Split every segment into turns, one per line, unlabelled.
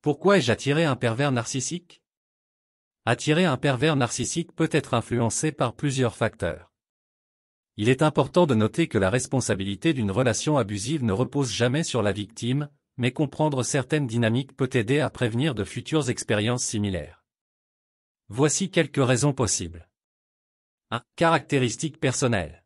Pourquoi ai-je attiré un pervers narcissique? Attirer un pervers narcissique peut être influencé par plusieurs facteurs. Il est important de noter que la responsabilité d'une relation abusive ne repose jamais sur la victime, mais comprendre certaines dynamiques peut aider à prévenir de futures expériences similaires. Voici quelques raisons possibles. 1. Caractéristiques personnelles.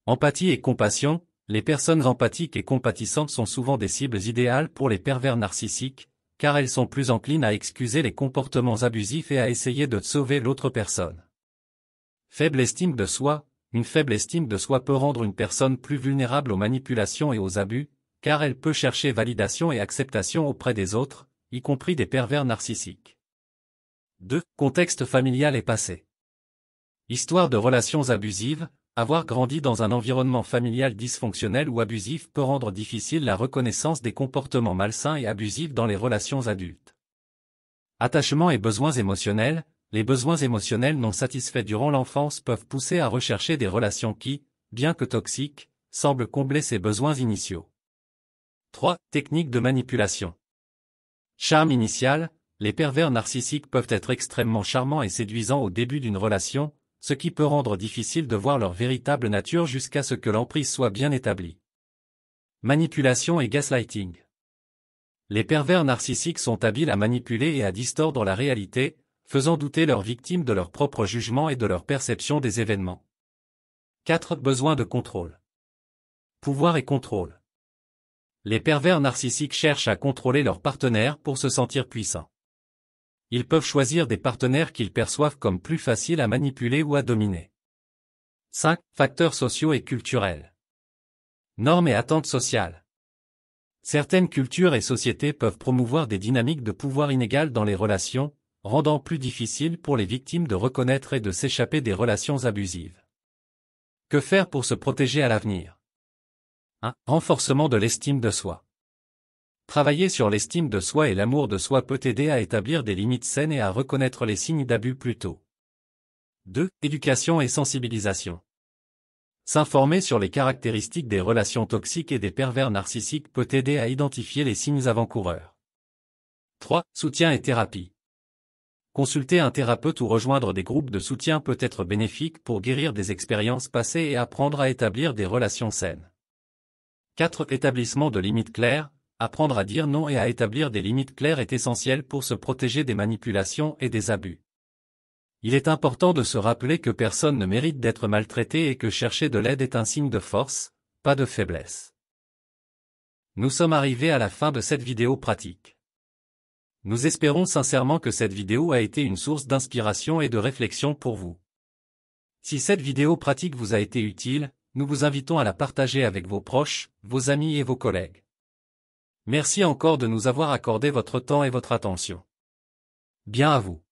Empathie et compassion. Les personnes empathiques et compatissantes sont souvent des cibles idéales pour les pervers narcissiques, car elles sont plus enclines à excuser les comportements abusifs et à essayer de sauver l'autre personne. Faible estime de soi. Une faible estime de soi peut rendre une personne plus vulnérable aux manipulations et aux abus, car elle peut chercher validation et acceptation auprès des autres, y compris des pervers narcissiques. 2. Contexte familial et passé. Histoire de relations abusives. Avoir grandi dans un environnement familial dysfonctionnel ou abusif peut rendre difficile la reconnaissance des comportements malsains et abusifs dans les relations adultes. Attachement et besoins émotionnels. Les besoins émotionnels non satisfaits durant l'enfance peuvent pousser à rechercher des relations qui, bien que toxiques, semblent combler ces besoins initiaux. 3. Techniques de manipulation. Charme initial. Les pervers narcissiques peuvent être extrêmement charmants et séduisants au début d'une relation, ce qui peut rendre difficile de voir leur véritable nature jusqu'à ce que l'emprise soit bien établie. Manipulation et gaslighting. Les pervers narcissiques sont habiles à manipuler et à distordre la réalité, faisant douter leurs victimes de leur propre jugement et de leur perception des événements. 4. Besoin de contrôle. Pouvoir et contrôle. Les pervers narcissiques cherchent à contrôler leurs partenaires pour se sentir puissants. Ils peuvent choisir des partenaires qu'ils perçoivent comme plus faciles à manipuler ou à dominer. 5. Facteurs sociaux et culturels. Normes et attentes sociales. Certaines cultures et sociétés peuvent promouvoir des dynamiques de pouvoir inégales dans les relations, rendant plus difficile pour les victimes de reconnaître et de s'échapper des relations abusives. Que faire pour se protéger à l'avenir? 1. Renforcement de l'estime de soi. Travailler sur l'estime de soi et l'amour de soi peut aider à établir des limites saines et à reconnaître les signes d'abus plus tôt. 2. Éducation et sensibilisation. S'informer sur les caractéristiques des relations toxiques et des pervers narcissiques peut aider à identifier les signes avant-coureurs. 3. Soutien et thérapie. Consulter un thérapeute ou rejoindre des groupes de soutien peut être bénéfique pour guérir des expériences passées et apprendre à établir des relations saines. 4. Établissement de limites claires. Apprendre à dire non et à établir des limites claires est essentiel pour se protéger des manipulations et des abus. Il est important de se rappeler que personne ne mérite d'être maltraité et que chercher de l'aide est un signe de force, pas de faiblesse. Nous sommes arrivés à la fin de cette vidéo pratique. Nous espérons sincèrement que cette vidéo a été une source d'inspiration et de réflexion pour vous. Si cette vidéo pratique vous a été utile, nous vous invitons à la partager avec vos proches, vos amis et vos collègues. Merci encore de nous avoir accordé votre temps et votre attention. Bien à vous.